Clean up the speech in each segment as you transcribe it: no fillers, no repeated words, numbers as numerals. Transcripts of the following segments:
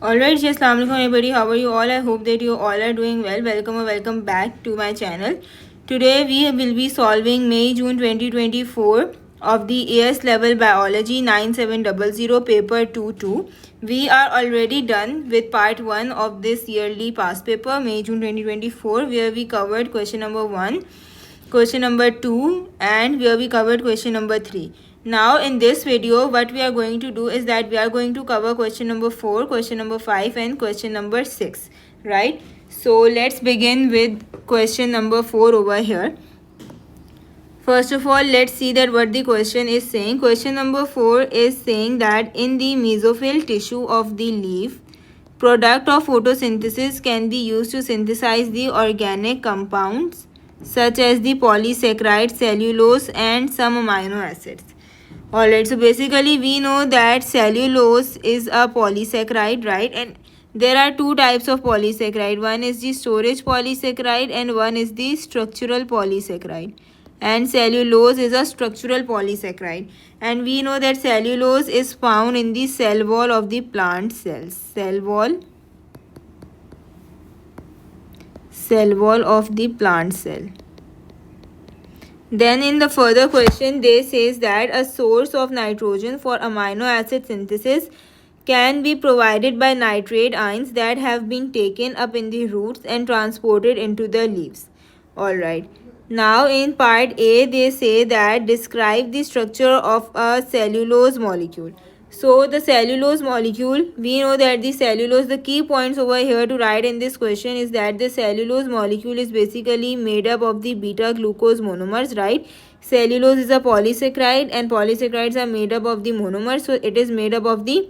Alright, yes, assalamu alaikum everybody. How are you all? I hope that you all are doing well. Welcome or welcome back to my channel. Today we will be solving May June 2024 of the AS level biology 9700 paper 22. We are already done with part 1 of this yearly past paper May June 2024, where we covered question number 1, question number 2, and where we covered question number 3. Now in this video what we are going to do is that we are going to cover question number 4, question number 5 and question number 6, right? So let's begin with question number 4 over here. First of all, let's see that what the question is saying. Question number 4 is saying that in the mesophyll tissue of the leaf, product of photosynthesis can be used to synthesize the organic compounds such as the polysaccharide, cellulose and some amino acids. Alright, so basically we know that cellulose is a polysaccharide, right? And there are two types of polysaccharide. One is the storage polysaccharide and one is the structural polysaccharide. And cellulose is a structural polysaccharide. And we know that cellulose is found in the cell wall of the plant cells. Cell wall of the plant cell. Then in the further question they says that a source of nitrogen for amino acid synthesis can be provided by nitrate ions that have been taken up in the roots and transported into the leaves. Alright. Now in part A they say that describe the structure of a cellulose molecule. So the cellulose molecule, we know that the cellulose, the key points over here to write in this question is that the cellulose molecule is basically made up of the beta glucose monomers, right? Cellulose is a polysaccharide and polysaccharides are made up of the monomers, so it is made up of the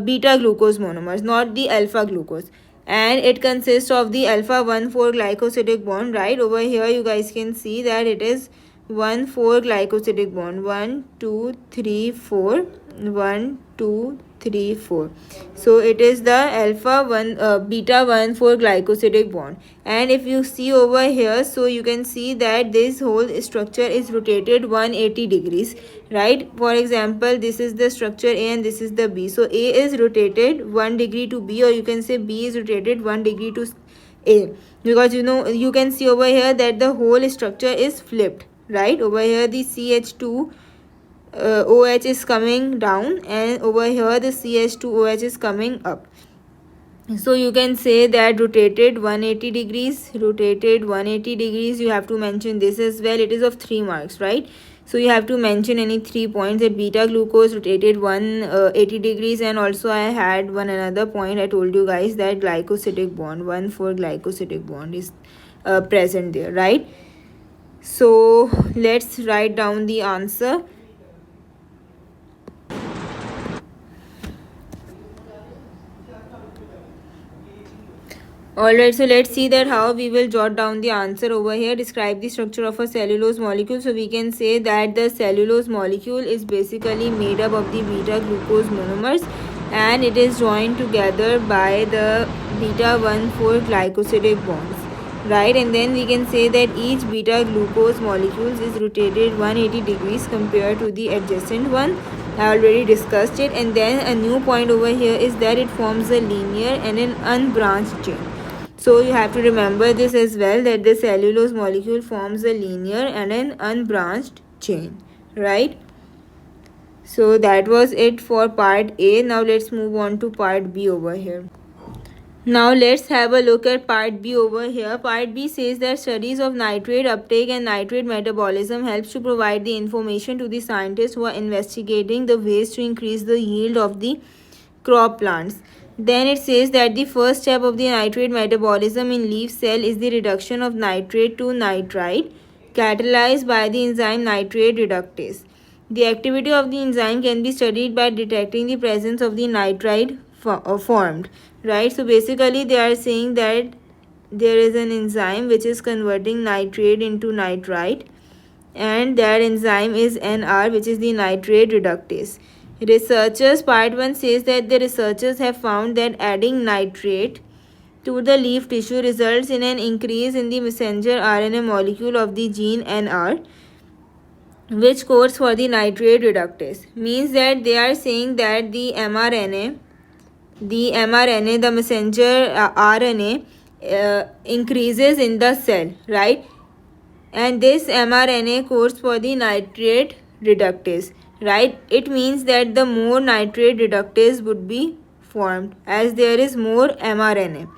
beta glucose monomers, not the alpha glucose. And it consists of the alpha 1,4 glycosidic bond, right? Over here you guys can see that it is 1,4 glycosidic bond, 1 2 3 4, 1 2 3 4. So it is the alpha 1 beta 1,4 glycosidic bond. And if you see over here, so you can see that this whole structure is rotated 180 degrees, right? For example, this is the structure A and this is the B. So A is rotated 1 degree to B, or you can say B is rotated 1 degree to A, because you can see over here that the whole structure is flipped, right? Over here the CH2 OH is coming down and over here the CH2OH is coming up. So you can say that rotated 180 degrees, you have to mention this as well. It is of 3 marks, right? So you have to mention any 3 points. That beta glucose rotated 180 degrees, and also I had another point I told you guys, that glycosidic bond, 1,4 glycosidic bond is present there, right? So let's write down the answer. Alright, so let's see that how we will jot down the answer over here. Describe the structure of a cellulose molecule. So we can say that the cellulose molecule is basically made up of the beta glucose monomers and it is joined together by the beta 1,4 glycosidic bonds, right? And then we can say that each beta glucose molecule is rotated 180 degrees compared to the adjacent one. I already discussed it. And then a new point over here is that it forms a linear and an unbranched chain. So you have to remember this as well, that the cellulose molecule forms a linear and an unbranched chain, right? So that was it for part A. Now let's move on to part B over here. Now let's have a look at part B over here. Part B says that studies of nitrate uptake and nitrate metabolism helps to provide the information to the scientists who are investigating the ways to increase the yield of the crop plants. Then it says that the first step of the nitrate metabolism in leaf cell is the reduction of nitrate to nitrite, catalyzed by the enzyme nitrate reductase. The activity of the enzyme can be studied by detecting the presence of the nitrite formed, right? So basically they are saying that there is an enzyme which is converting nitrate into nitrite, and that enzyme is NR, which is the nitrate reductase. Researchers, part 1 says that the researchers have found that adding nitrate to the leaf tissue results in an increase in the messenger RNA molecule of the gene NR, which codes for the nitrate reductase. Means that they are saying that the mRNA the mRNA, the messenger RNA increases in the cell, right? And this mRNA codes for the nitrate reductase, right? It means that the more nitrate reductase would be formed as there is more mRNA.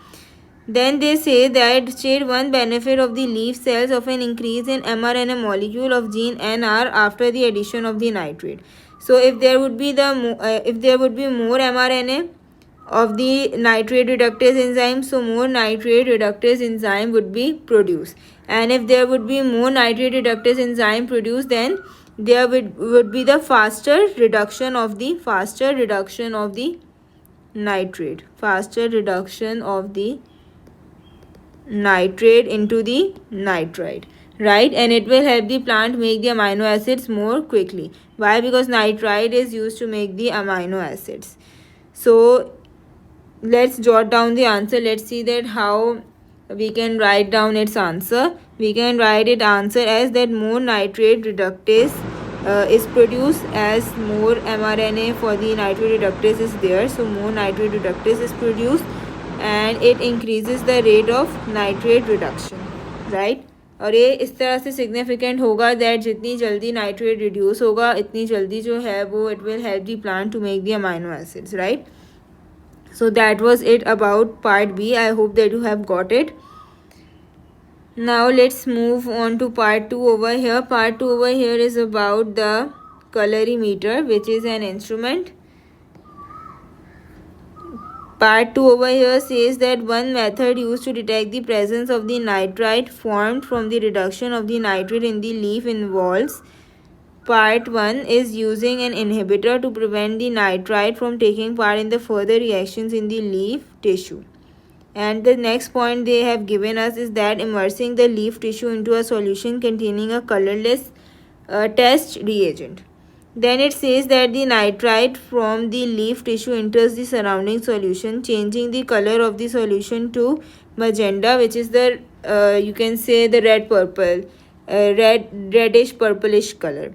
Then they say that share one benefit of the leaf cells of an increase in mRNA molecule of gene NR after the addition of the nitrate. So if there would be more mRNA of the nitrate reductase enzyme, so more nitrate reductase enzyme would be produced. And if there would be more nitrate reductase enzyme produced, then there would be the faster reduction of the nitrate, faster reduction of the nitrate into the nitrite, right? And it will help the plant make the amino acids more quickly. Why? Because nitrite is used to make the amino acids. So let's jot down the answer. Let's see that how we can write down its answer. We can write it answer as that more nitrate reductase is produced as more mRNA for the nitrate reductase is there. So more nitrate reductase is produced and it increases the rate of nitrate reduction, right? और ये इस तरह से significant होगा that जितनी जल्दी nitrate reduce होगा इतनी जल्दी जो है वो it will help the plant to make the amino acids, right? So that was it about part B. I hope that you have got it. Now let's move on to part 2 over here. Part 2 over here is about the colorimeter, which is an instrument. Part 2 over here says that one method used to detect the presence of the nitrite formed from the reduction of the nitrate in the leaf involves. Part 1 is using an inhibitor to prevent the nitrite from taking part in the further reactions in the leaf tissue. And the next point they have given us is that immersing the leaf tissue into a solution containing a colorless test reagent. Then it says that the nitrite from the leaf tissue enters the surrounding solution, changing the color of the solution to magenta, which is the you can say the reddish purplish color.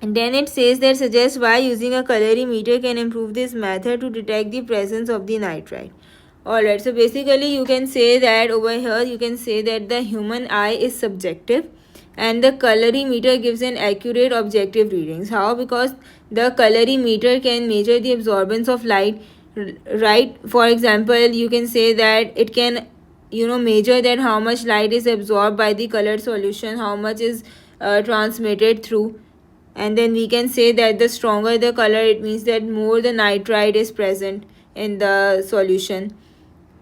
And then it says that suggests why using a colorimeter can improve this method to detect the presence of the nitrite. Alright, so basically you can say that over here you can say that the human eye is subjective and the colorimeter gives an accurate objective readings. How? Because the colorimeter can measure the absorbance of light, right? For example, you can say that it can measure that how much light is absorbed by the colored solution, how much is transmitted through. And then we can say that the stronger the color, it means that more the nitrite is present in the solution,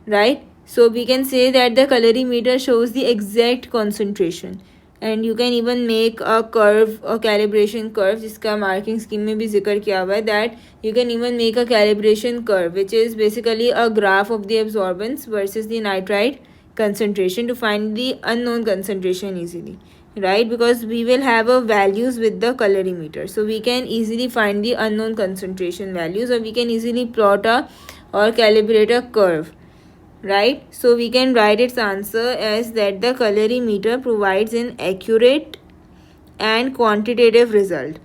right? So we can say that the colorimeter shows the exact concentration. And you can even make a curve, a calibration curve, जिसका marking scheme में भी जिक्र किया हुआ है, that you can even make a calibration curve, which is basically a graph of the absorbance versus the nitrite concentration to find the unknown concentration easily, right? Because we will have a values with the colorimeter, so we can easily find the unknown concentration values, or we can easily plot or calibrate a curve, right? So we can write its answer as that the colorimeter provides an accurate and quantitative result.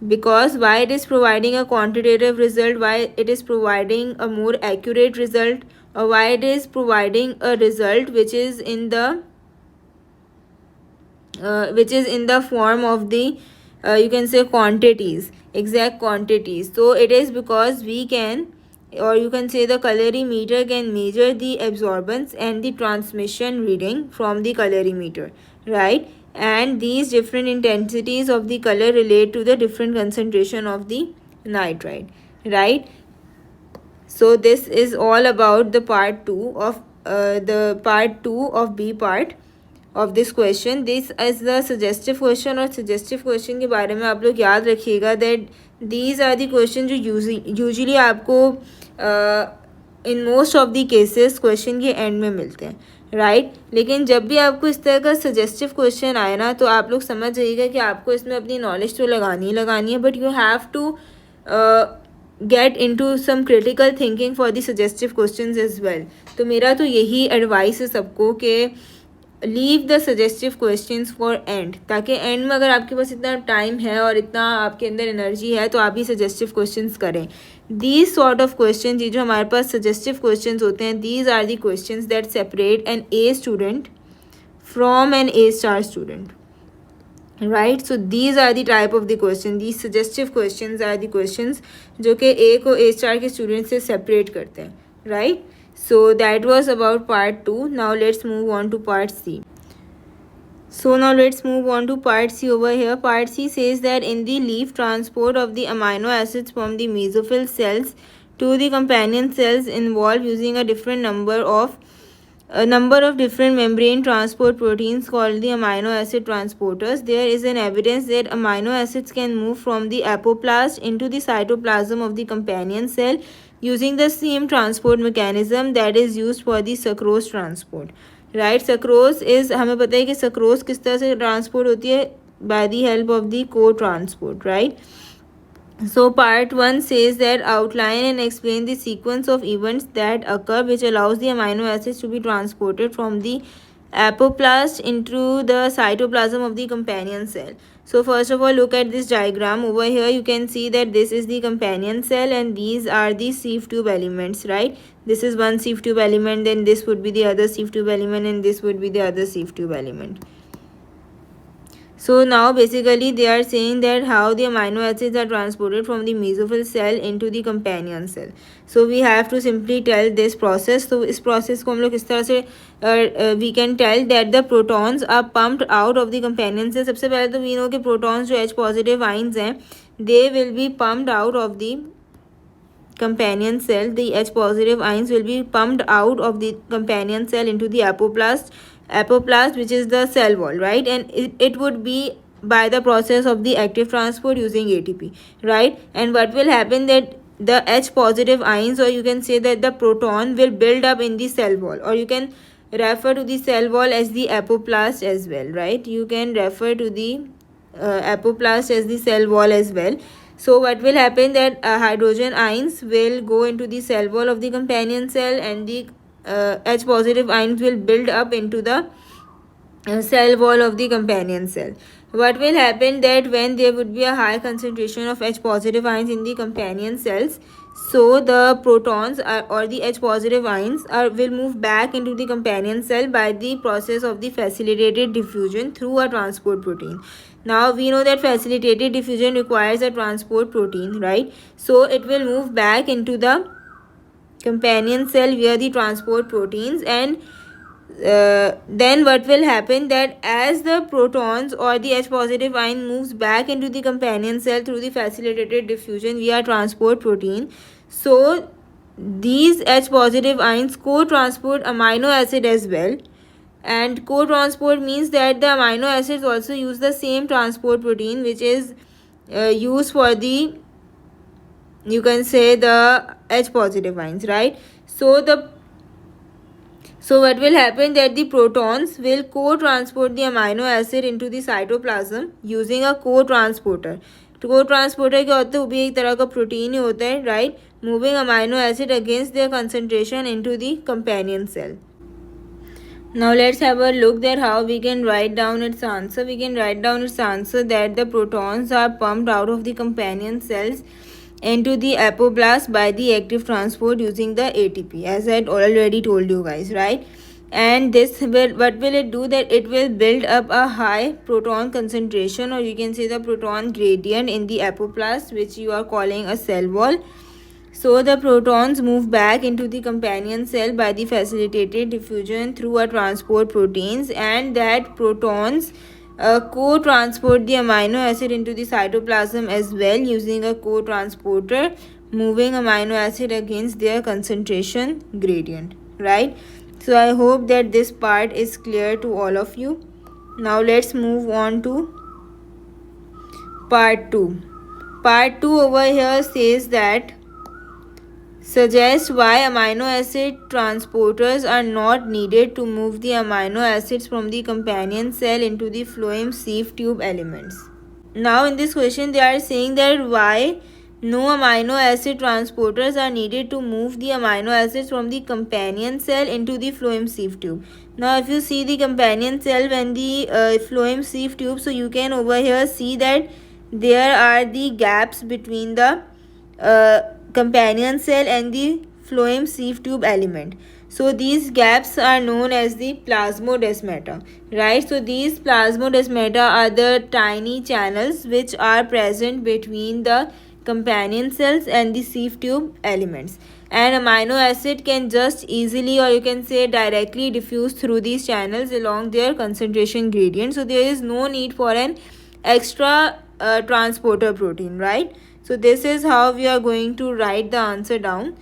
Because why it is providing a quantitative result, why it is providing a more accurate result, or why it is providing a result which is in the form of the you can say quantities, exact quantities. So it is because we can, or you can say the colorimeter can measure the absorbance and the transmission reading from the colorimeter, right? And these different intensities of the color relate to the different concentration of the nitrite, right? So this is all about the part 2 of B part of this question. This is the suggestive question, और suggestive question के बारे में आप लोग याद रखिएगा that these are the questions जो usually आपको in most of the cases question के end में मिलते हैं, right? लेकिन जब भी आपको इस तरह का suggestive question आए ना, तो आप लोग समझ जाइएगा कि आपको इसमें अपनी knowledge तो लगानी है, but you have to get into some critical thinking for the suggestive questions as well. तो मेरा तो यही advice है सबको कि leave the suggestive questions for and, ताकि एंड में अगर आपके पास इतना टाइम है और इतना आपके अंदर एनर्जी है तो आप ही सजेस्टिव क्वेश्चंस करें, These sort of questions, ये जो हमारे पास suggestive questions होते हैं, these are the questions that separate an A student from an A star student. Right, so these are the type of the question, these suggestive questions are the questions जो कि A को A star के student से separate करते हैं. Right, so that was about part 2. Now let's move on to part C. So now let's move on to part C over here. Part C says that in the leaf, transport of the amino acids from the mesophyll cells to the companion cells involve using a number of different membrane transport proteins called the amino acid transporters. There is an evidence that amino acids can move from the apoplast into the cytoplasm of the companion cell using the same transport mechanism that is used for the sucrose transport. Right, sucrose is, हमें पता है कि sucrose किस तरह से transport होती है, by the help of the को transport. Right, so part 1 says that outline and explain the sequence of events that occur which allows the amino acids to be transported from the apoplast into the cytoplasm of the companion cell. So first of all, look at this diagram over here. You can see that this is the companion cell and these are the sieve tube elements. Right, this is one sieve tube element, then this would be the other sieve tube element, and this would be the other sieve tube element. So now basically they are saying that how the amino acids are transported from the mesophyll cell into the companion cell. So we have to simply tell this process. So इस process को हम लोग किस तरह से we can tell that the protons are pumped out of the companion cell. सबसे पहले तो we know कि protons जो H positive ions हैं, they will be pumped out of the companion cell. The H positive ions will be pumped out of the companion cell into the apoplast, which is the cell wall. Right, and it would be by the process of the active transport using ATP. Right, and what will happen that the H positive ions, or you can say that the proton, will build up in the cell wall, or you can refer to the cell wall as the apoplast as well. Right, you can refer to the apoplast as the cell wall as well. So what will happen that hydrogen ions will go into the cell wall of the companion cell, and the H positive ions will build up into the cell wall of the companion cell. What will happen that when there would be a high concentration of H positive ions in the companion cells, so the protons or the H positive ions will move back into the companion cell by the process of the facilitated diffusion through a transport protein. Now we know that facilitated diffusion requires a transport protein, right? So it will move back into the companion cell via the transport proteins, and then what will happen that as the protons or the H positive ion moves back into the companion cell through the facilitated diffusion via transport protein, so these H positive ions co-transport amino acid as well. And co-transport means that the amino acids also use the same transport protein which is used for the, you can say, the H positive ions. Right, so what will happen that the protons will co-transport the amino acid into the cytoplasm using a co-transporter. Co-transporter क्या होता है, वो भी एक तरह का protein ही होता है. Right, moving amino acid against their concentration into the companion cell. Now let's have a look at how we can write down its answer. We can write down its answer that the protons are pumped out of the companion cells into the apoplast by the active transport using the ATP, as I had already told you guys. Right, and this will, what will it do, that it will build up a high proton concentration, or you can say the proton gradient in the apoplast, which you are calling a cell wall. So the protons move back into the companion cell by the facilitated diffusion through a transport proteins, and that protons co-transport the amino acid into the cytoplasm as well using a co-transporter, moving amino acid against their concentration gradient. Right, so I hope that this part is clear to all of you. Now let's move on to part 2. Part 2 over here says that suggest why amino acid transporters are not needed to move the amino acids from the companion cell into the phloem sieve tube elements. Now in this question they are saying that why no amino acid transporters are needed to move the amino acids from the companion cell into the phloem sieve tube. Now if you see the companion cell and the phloem sieve tube, so you can over here see that there are the gaps between the companion cell and the phloem sieve tube element. So these gaps are known as the plasmodesmata, right? So these plasmodesmata are the tiny channels which are present between the companion cells and the sieve tube elements. And amino acid can just easily, or you can say directly, diffuse through these channels along their concentration gradient. So there is no need for an extra transporter protein, right? So this is how we are going to write the answer down.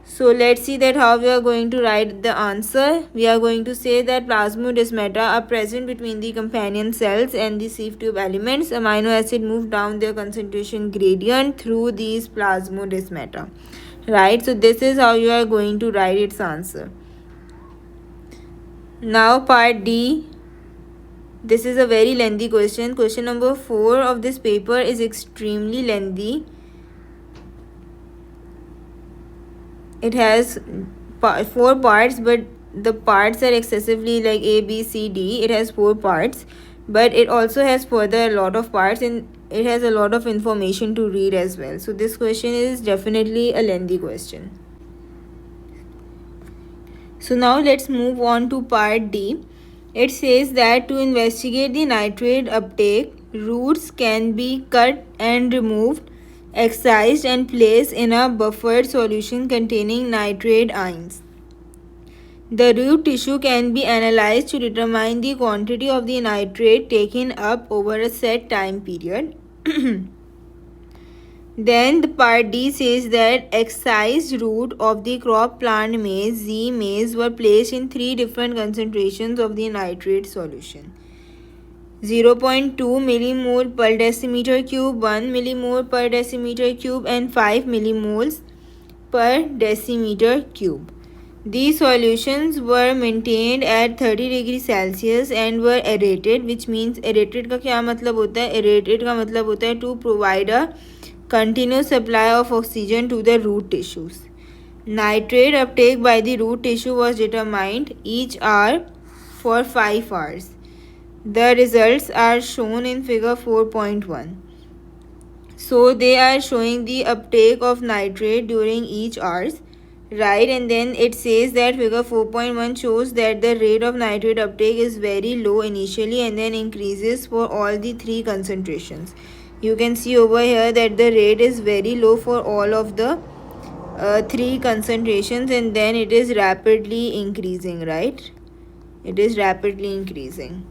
So let's see that how we are going to write the answer. We are going to say that plasmodesmata are present between the companion cells and the sieve tube elements. Amino acid move down their concentration gradient through these plasmodesmata, right? So this is how you are going to write its answer. Now part D. This is a very lengthy question. Question number 4 of this paper is extremely lengthy. It has 4 parts, but the parts are excessively like A, B, C, D. It has 4 parts, but it also has further a lot of parts, and it has a lot of information to read as well. So this question is definitely a lengthy question. So now let's move on to part D. It says that to investigate the nitrate uptake, roots can be cut and removed, excised and placed in a buffered solution containing nitrate ions. The root tissue can be analyzed to determine the quantity of the nitrate taken up over a set time period. Then the part D says that excised root of the crop plant maize, Z maize, were placed in 3 different concentrations of the nitrate solution. 0.2 millimole per decimeter cube, 1 millimole per decimeter cube and 5 millimoles per decimeter cube. These solutions were maintained at 30 degrees Celsius and were aerated, which means aerated का क्या मतलब होता है? Aerated का मतलब होता है to provide a continuous supply of oxygen to the root tissues. Nitrate uptake by the root tissue was determined each hour for 5 hours. The results are shown in figure 4.1. So they are showing the uptake of nitrate during each hours, right? And then it says that figure 4.1 shows that the rate of nitrate uptake is very low initially and then increases for all the 3 concentrations. You can see over here that the rate is very low for all of the 3 concentrations, and then it is rapidly increasing, right? It is rapidly increasing.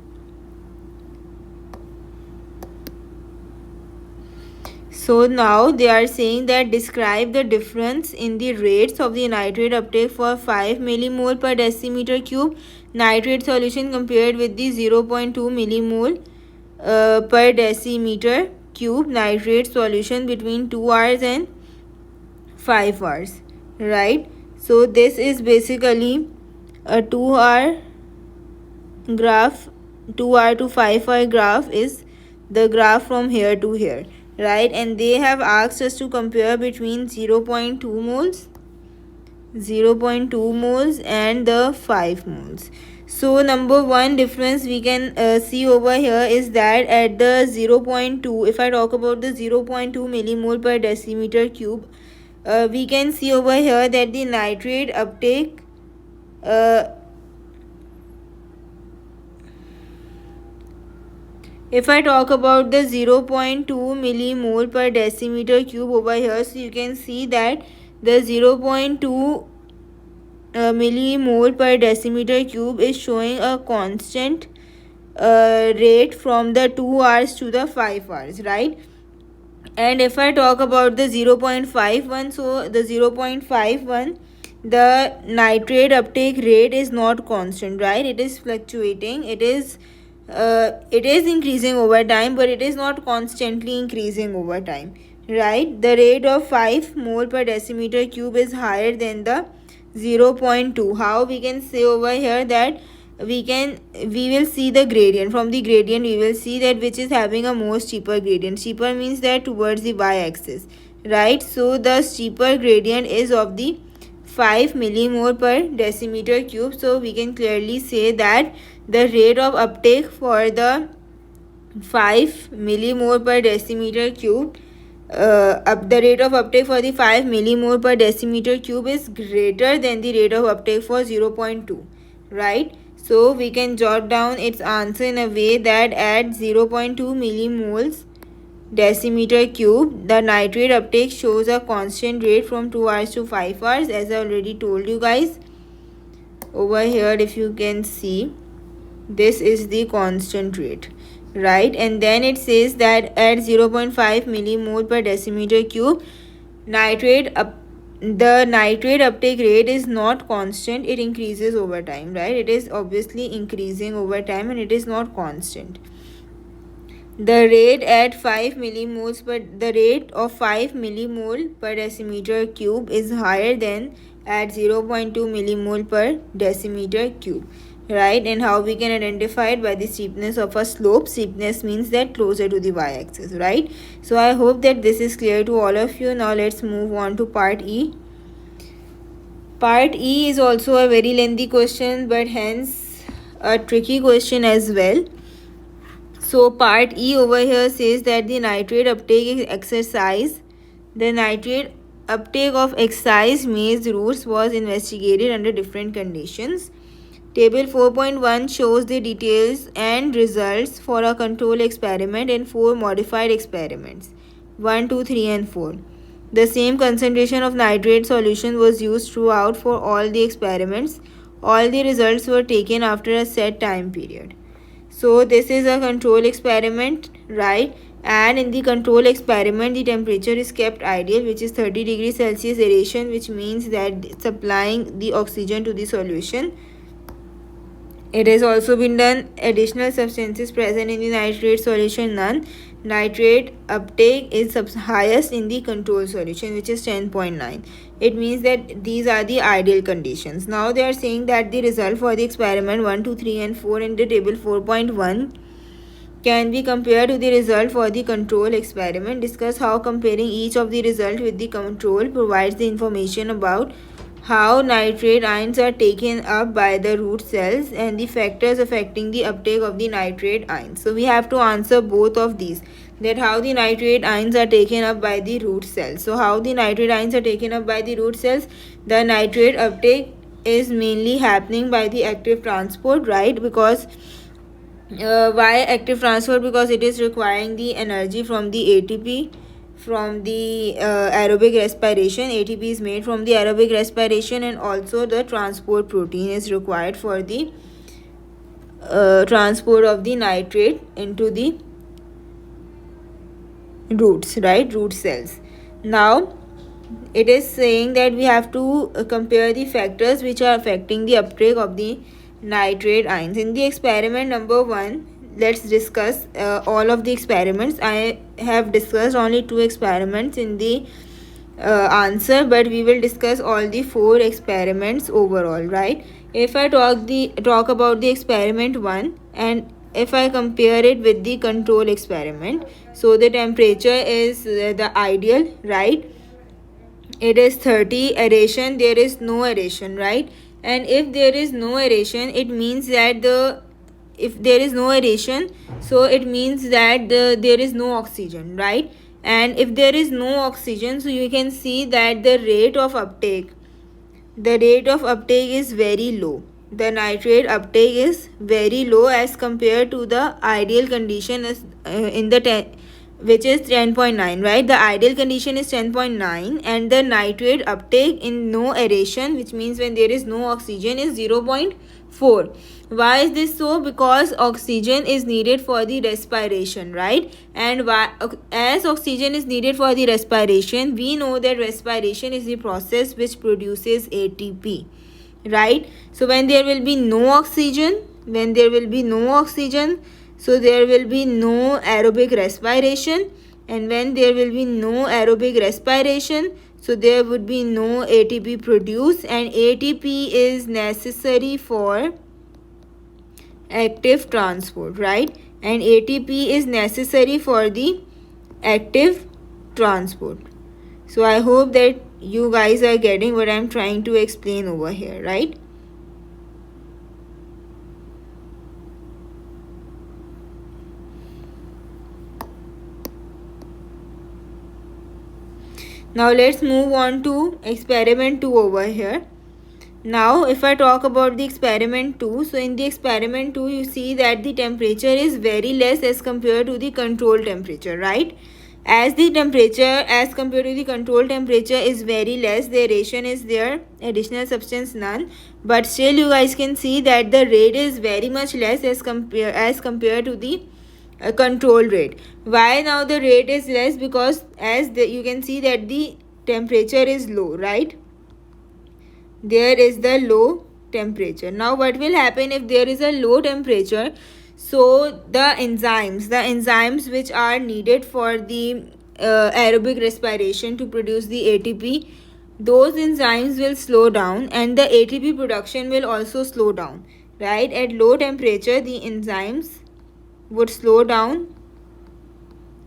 So now they are saying that describe the difference in the rates of the nitrate uptake for 5 millimole per decimeter cube nitrate solution compared with the 0.2 millimole per decimeter cube nitrate solution between 2 hours and 5 hours, right? So this is basically a 2 hour graph. 2 hour to 5 hour graph is the graph from here to here, right? And they have asked us to compare between 0.2 moles and the 5 moles. So number 1 difference we can see over here is that at the 0.2, if I talk about the 0.2 millimole per decimeter cube, we can see over here that the nitrate uptake if I talk about the 0.2 millimole per decimeter cube over here, so you can see that the 0.2 millimole per decimeter cube is showing a constant rate from the 2 hours to the 5 hours, right? And if I talk about the 0.51, so the 0.51, the nitrate uptake rate is not constant, right? It is fluctuating. It is increasing over time, but it is not constantly increasing over time, right? The rate of 5 mole per decimeter cube is higher than the 0.2. How we can say over here that we will see the gradient. From the gradient we will see that which is having a more steeper gradient. Steeper means that towards the y-axis, right? So the steeper gradient is of the 5 millimole per decimeter cube. So we can clearly say that the rate of uptake for the 5 millimole per decimeter cube the rate of uptake for the 5 millimole per decimeter cube is greater than the rate of uptake for 0.2, right? So we can jot down its answer in a way that at 0.2 millimoles decimeter cube, the nitrate uptake shows a constant rate from 2 hours to 5 hours, as I already told you guys. Over here, if you can see, this is the constant rate, right? And then it says that at 0.5 millimole per decimeter cube, the nitrate uptake rate is not constant, it increases over time, right? It is obviously increasing over time and it is not constant. The rate of 5 millimole per decimeter cube is higher than at 0.2 millimole per decimeter cube, right? And how we can identify it? By the steepness of a slope. Steepness means that closer to the y-axis, right? So I hope that this is clear to all of you. Now let's move on to part E. Part E is also a very lengthy question, but hence a tricky question as well. So part E over here says that the nitrate uptake is excised. The nitrate uptake of excised maize roots was investigated under different conditions. Table 4.1 shows the details and results for a control experiment and 4 modified experiments 1, 2, 3 and 4. The same concentration of nitrate solution was used throughout for all the experiments. All the results were taken after a set time period. So this is a control experiment, right? And in the control experiment, the temperature is kept ideal, which is 30 degrees Celsius aeration, which means that supplying the oxygen to the solution. It has also been done. Additional substances present in the nitrate solution, none. Nitrate uptake is highest in the control solution, which is 10.9. It means that these are the ideal conditions. Now they are saying that the result for the experiment 1, 2, 3 and 4 in the table 4.1 can be compared to the result for the control experiment. Discuss how comparing each of the result with the control provides the information about how nitrate ions are taken up by the root cells and the factors affecting the uptake of the nitrate ions. So we have to answer both of these, that how the nitrate ions are taken up by the root cells. So how the nitrate ions are taken up by the root cells? The nitrate uptake is mainly happening by the active transport, right? Because why active transport? Because it is requiring the energy from the ATP from the aerobic respiration. ATP is made from the aerobic respiration, and also the transport protein is required for the transport of the nitrate into the roots, right? Root cells. Now it is saying that we have to compare the factors which are affecting the uptake of the nitrate ions. In the experiment number 1, let's discuss all of the experiments. I have discussed only 2 experiments in the answer, but we will discuss all the 4 experiments overall, right? If I talk about the experiment 1, and if I compare it with the control experiment, so the temperature is the ideal, right? It is 30. Aeration, there is no aeration, right? And if there is no aeration, it means that if there is no aeration, so it means that there is no oxygen, right? And if there is no oxygen, so you can see that the rate of uptake is very low. The nitrate uptake is very low as compared to the ideal condition is in the which is 10.9, right? The ideal condition is 10.9 and the nitrate uptake in no aeration, which means when there is no oxygen, is 0.4. Why is this so? Because oxygen is needed for the respiration, right? And as oxygen is needed for the respiration, we know that respiration is the process which produces ATP, right? So when there will be no oxygen, so there will be no aerobic respiration, and when there will be no aerobic respiration, so there would be no ATP produced, and ATP is necessary for active transport, right? And ATP is necessary for the active transport. So I hope that you guys are getting what I'm trying to explain over here, right? Now let's move on to experiment 2 over here. Now if I talk about the experiment 2, so in the experiment 2 you see that the temperature is very less as compared to the control temperature, right? As the temperature as compared to the control temperature is very less, the aeration is there, additional substance none, but still you guys can see that the rate is very much less as compared to the control rate. Why now the rate is less? Because you can see that the temperature is low, right? There is the low temperature. Now what will happen if there is a low temperature? So the enzymes which are needed for the aerobic respiration to produce the ATP, those enzymes will slow down and the ATP production will also slow down, right? At low temperature the enzymes would slow down,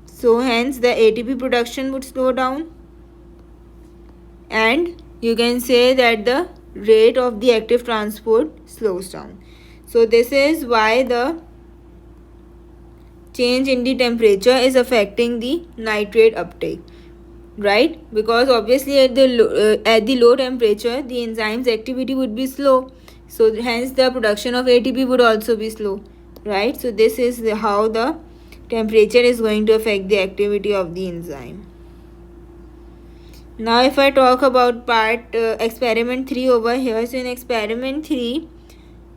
so hence the ATP production would slow down, and you can say that the rate of the active transport slows down. So this is why the change in the temperature is affecting the nitrate uptake, right? Because obviously at the low temperature the enzyme's activity would be slow, so hence the production of ATP would also be slow, right? So this is how the temperature is going to affect the activity of the enzyme. Now if I talk about experiment 3 over here, so in experiment 3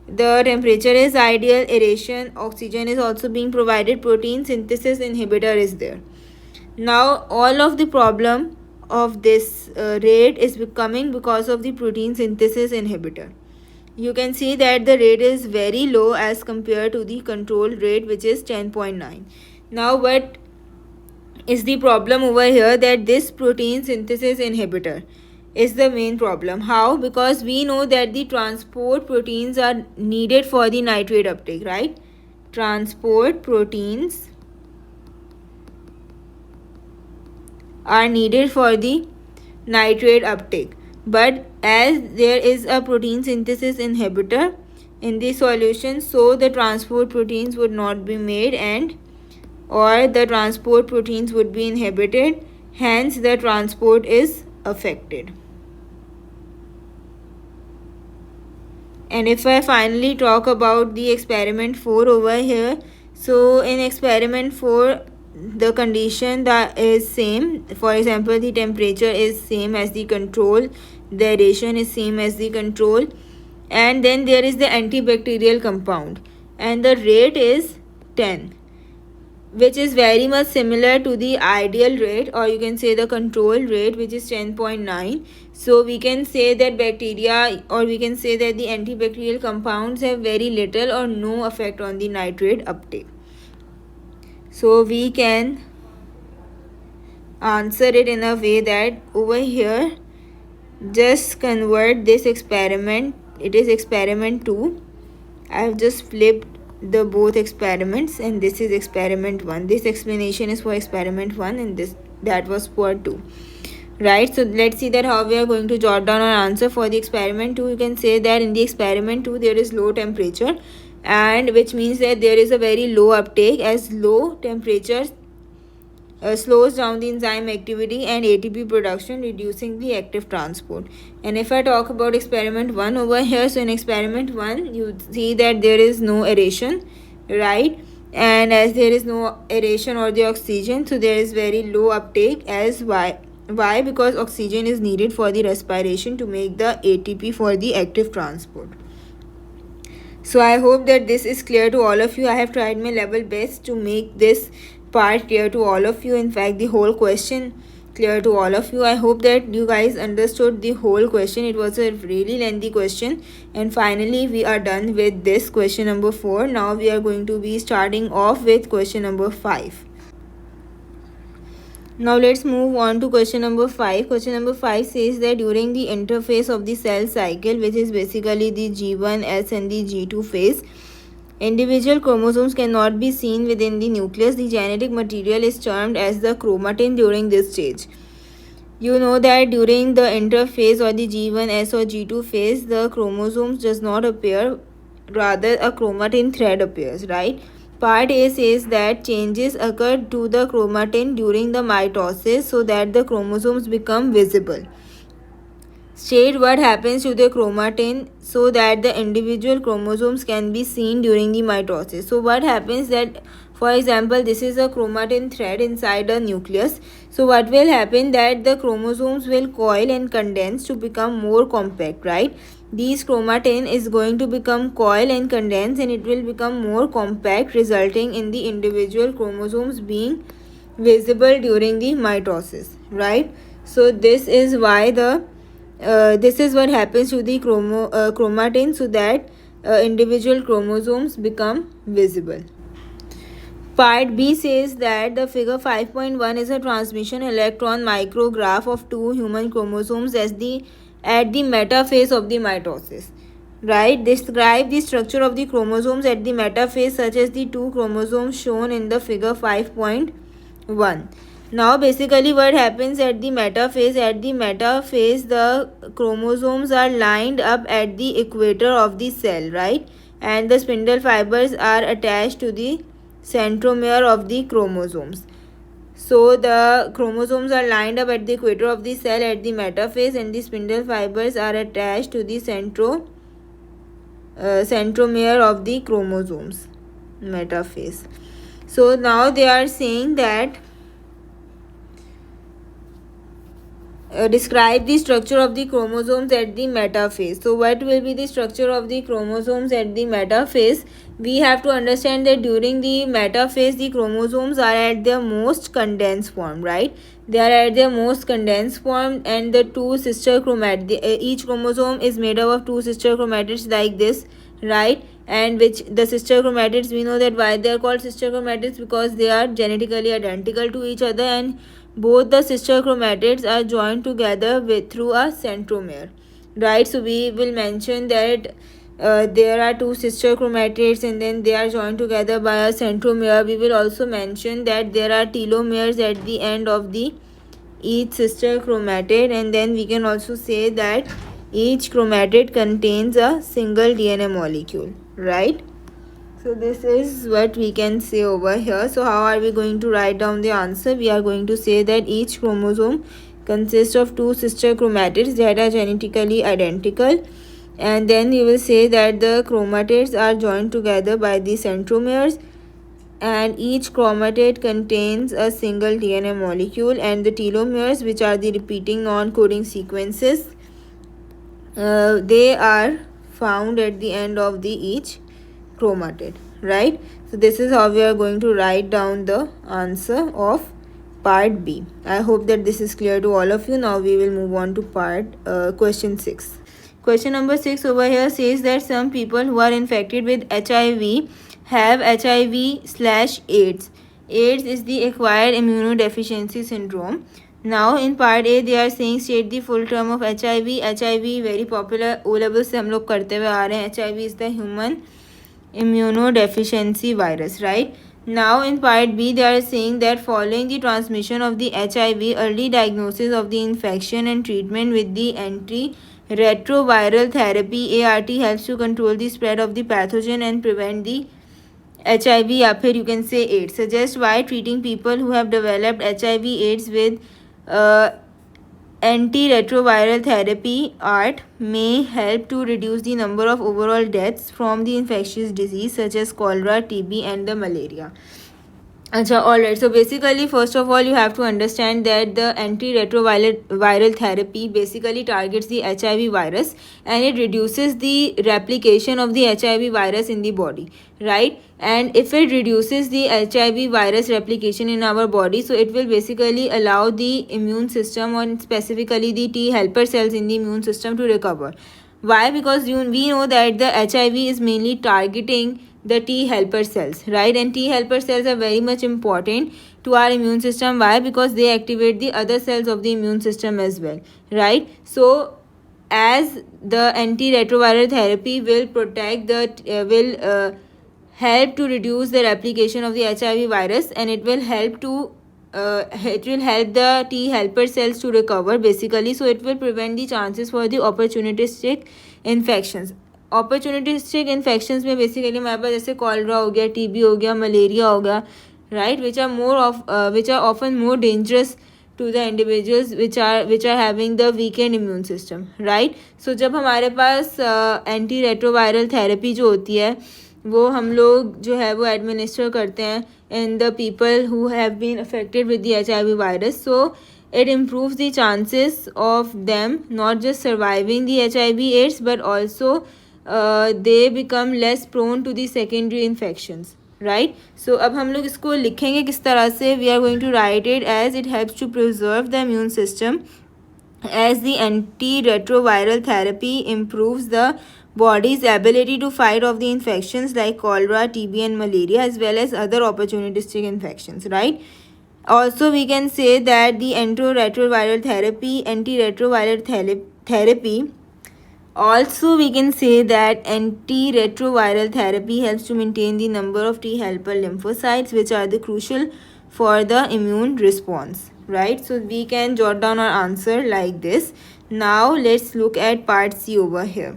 the temperature is ideal, aeration, oxygen is also being provided, protein synthesis inhibitor is there. Now all of the problem of this rate is becoming because of the protein synthesis inhibitor. You can see that the rate is very low as compared to the control rate, which is 10.9. Now what is the problem over here? That this protein synthesis inhibitor is the main problem. How? Because we know that the transport proteins are needed for the nitrate uptake, right? Transport proteins are needed for the nitrate uptake, but as there is a protein synthesis inhibitor in the solution, so the transport proteins would not be made and or the transport proteins would be inhibited, hence the transport is affected. And if I finally talk about the experiment 4 over here, so in experiment 4 the condition that is same. For example, the temperature is same as the control, the aeration is same as the control, and then there is the antibacterial compound and the rate is 10, which is very much similar to the ideal rate, or you can say the control rate, which is 10.9. So we can say that bacteria, or we can say that the antibacterial compounds have very little or no effect on the nitrate uptake. So we can answer it in a way that over here just convert this experiment, it is experiment 2. I have just flipped the both experiments and this is experiment 1. This explanation is for experiment 1 and that was for 2, right? So let's see that how we are going to jot down our answer for the experiment 2. You can say that in the experiment 2 there is low temperature, and which means that there is a very low uptake, as low temperature slows down the enzyme activity and ATP production, reducing the active transport. And if I talk about experiment 1 over here, so in experiment 1 you see that there is no aeration, right? And as there is no aeration or the oxygen, so there is very low uptake. As why? Because oxygen is needed for the respiration to make the ATP for the active transport. So I hope that this is clear to all of you. I have tried my level best to make this part clear to all of you. In fact, the whole question clear to all of you. I hope that you guys understood the whole question. It was a really lengthy question, and finally we are done with this question number 4. Now we are going to be starting off with question number 5. Now let's move on to question number 5. Question number 5 says that during the interphase of the cell cycle, which is basically the G1S and the G2 phase, individual chromosomes cannot be seen within the nucleus. The genetic material is termed as the chromatin during this stage. You know that during the interphase or the G1S or G2 phase, the chromosomes does not appear, rather a chromatin thread appears, right? Part A says that changes occur to the chromatin during the mitosis so that the chromosomes become visible. State what happens to the chromatin so that the individual chromosomes can be seen during the mitosis. So what happens that, for example, this is a chromatin thread inside a nucleus. So what will happen that the chromosomes will coil and condense to become more compact, right? These chromatin is going to become coil and condense and it will become more compact, resulting in the individual chromosomes being visible during the mitosis, right? So this is why this is what happens to the chromatin so that individual chromosomes become visible. Part B says that the figure 5.1 is a transmission electron micrograph of two human chromosomes at the metaphase of the mitosis. Right? Describe the structure of the chromosomes at the metaphase such as the two chromosomes shown in the figure 5.1. Now basically what happens at the metaphase? At the metaphase the chromosomes are lined up at the equator of the cell, right? And the spindle fibers are attached to the centromere of the chromosomes. So the chromosomes are lined up at the equator of the cell at the metaphase and the spindle fibers are attached to the centromere of the chromosomes, metaphase. So now they are saying that describe the structure of the chromosomes at the metaphase. So what will be the structure of the chromosomes at the metaphase? We have to understand that during the metaphase the chromosomes are at their most condensed form, right? They are at their most condensed form and the two sister chromatids, each chromosome is made up of two sister chromatids like this, right? And which the sister chromatids, we know that why they are called sister chromatids, because they are genetically identical to each other and both the sister chromatids are joined together through a centromere, right? So we will mention that there are two sister chromatids and then they are joined together by a centromere. We will also mention that there are telomeres at the end of the each sister chromatid, and then we can also say that each chromatid contains a single DNA molecule, right? So this is what we can say over here. So how are we going to write down the answer? We are going to say that each chromosome consists of two sister chromatids that are genetically identical, and then you will say that the chromatids are joined together by the centromeres and each chromatid contains a single DNA molecule, and the telomeres, which are the repeating non-coding sequences, they are found at the end of the each chromatid, right? So this is how we are going to write down the answer of part B. I hope that this is clear to all of you. Now we will move on to question 6. Question number 6 over here says that some people who are infected with HIV have HIV/AIDS. AIDS is the acquired immunodeficiency syndrome. Now in part A they are saying state the full term of HIV. HIV very popular, O level से हम लोग करते हुए आ रहे हैं. HIV is the human immunodeficiency virus, right? Now in part B they are saying that following the transmission of the HIV, early diagnosis of the infection and treatment with the anti-retroviral therapy ART helps to control the spread of the pathogen and prevent the HIV, या फिर you can say AIDS. Suggest why treating people who have developed HIV AIDS with anti-retroviral therapy ART may help to reduce the number of overall deaths from the infectious disease such as cholera, TB and the malaria. Alright, so basically first of all you have to understand that the anti-retroviral therapy basically targets the HIV virus and it reduces the replication of the HIV virus in the body, right? And if it reduces the HIV virus replication in our body, so it will basically allow the immune system, or specifically the T helper cells in the immune system, to recover. Why? Because we know that the HIV is mainly targeting the T helper cells, right? And T helper cells are very much important to our immune system. Why? Because they activate the other cells of the immune system as well, right? So as the antiretroviral therapy will protect the help to reduce the replication of the HIV virus, and it will help the T helper cells to recover basically. So it will prevent the chances for the opportunistic infections. opportunistic infections में basically हमारे पास जैसे cholera हो गया, TB हो गया, malaria हो गया, right, which are often more dangerous to the individuals which are having the weakened immune system, right. So जब हमारे पास एंटी रेट्रोवायरल थेरेपी जो होती है वो हम लोग जो है वो एडमिनिस्टर करते हैं in the people who have been affected with the HIV virus, so it improves the chances of them not just surviving the HIV AIDS but also they become less prone to the secondary infections, right. So अब हम लोग इसको लिखेंगे किस तरह से. We are going to write it as it helps to preserve the immune system as the antiretroviral therapy improves the body's ability to fight off the infections like cholera, TB and malaria as well as other opportunistic infections, right. Also we can say that the antiretroviral therapy also we can say that antiretroviral therapy helps to maintain the number of T helper lymphocytes which are the crucial for the immune response, right. So we can jot down our answer like this. Now let's look at part C over here.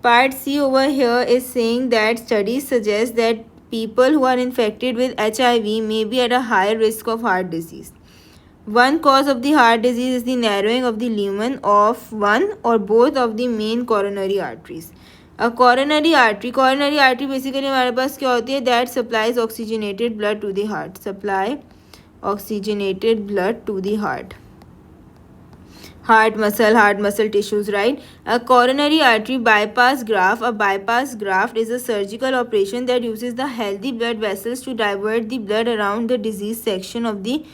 Part C over here is saying that studies suggest that people who are infected with HIV may be at a higher risk of heart disease. One cause of the heart disease is the narrowing of the lumen of one or both of the main coronary arteries. A coronary artery basically हमारे पास क्या होती है, that supplies oxygenated blood to the heart, supply oxygenated blood to the heart muscle tissues, right. A coronary artery bypass graft. A bypass graft is a surgical operation that uses the healthy blood vessels to divert the blood around the diseased section of the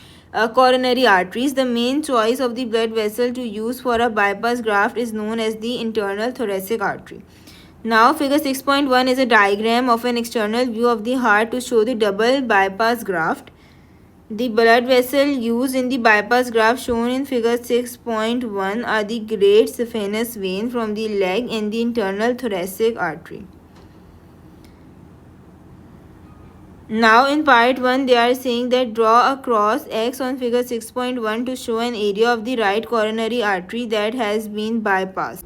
coronary arteries. The main choice of the blood vessel to use for a bypass graft is known as the internal thoracic artery. Now figure 6.1 is a diagram of an external view of the heart to show the double bypass graft. The blood vessel used in the bypass graft shown in figure 6.1 are the great saphenous vein from the leg and the internal thoracic artery. Now in part 1 they are saying that draw a cross X on figure 6.1 to show an area of the right coronary artery that has been bypassed.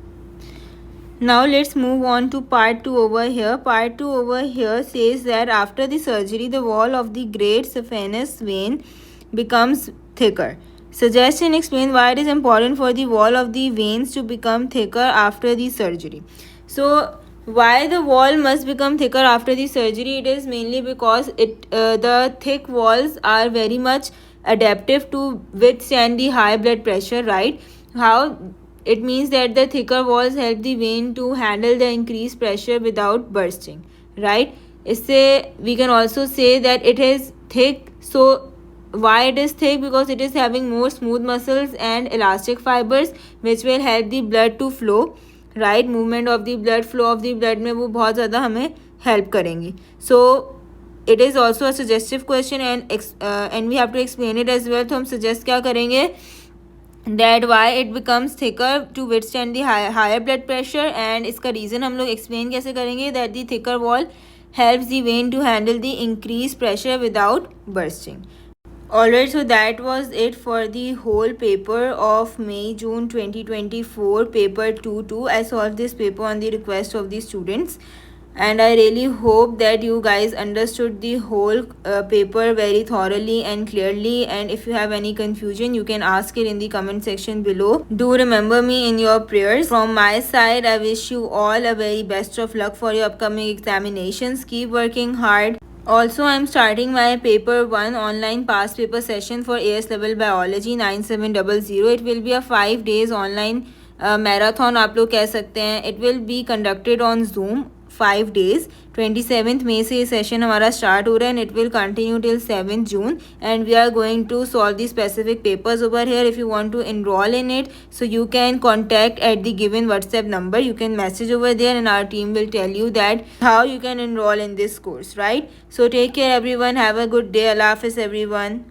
Now let's move on to part 2 over here. Part 2 over here says that after the surgery, the wall of the great saphenous vein becomes thicker. Suggestion explain why it is important for the wall of the veins to become thicker after the surgery. So why the wall must become thicker after the surgery? It is mainly because the thick walls are very much adaptive to withstand the high blood pressure, right? How? It means that the thicker walls help the vein to handle the increased pressure without bursting, right. इससे we can also say that it is thick. So why it is thick? Because it is having more smooth muscles and elastic fibers which will help the blood to flow, right. Movement of the blood, flow of the blood में वो बहुत ज़्यादा हमें help करेंगी. So it is also a suggestive question and we have to explain it as well. तो हम suggest क्या करेंगे, that why it becomes thicker to withstand the higher blood pressure, and इसका reason हम लोग explain कैसे करेंगे, that the thicker wall helps the vein to handle the increased pressure without bursting. Alright, so that was it for the whole paper of May-June 2024, paper 2-2. I solved this paper on the request of the students and I really hope that you guys understood the whole paper very thoroughly and clearly, and if you have any confusion you can ask it in the comment section below. Do remember me in your prayers. From my side, I wish you all a very best of luck for your upcoming examinations. Keep working hard. Also, I am starting my paper 1 online past paper session for AS level biology 9700. It will be a 5 days online marathon आप लोग कह सकते हैं. It will be conducted on Zoom 5 days. 27th May से ये session हमारा start हो रहा है and it will continue till 7th June, and we are going to solve the specific papers over here. If you want to enroll in it, so you can contact at the given WhatsApp number. You can message over there and our team will tell you that how you can enroll in this course, right? So take care everyone. Have a good day. Allah Hafiz everyone.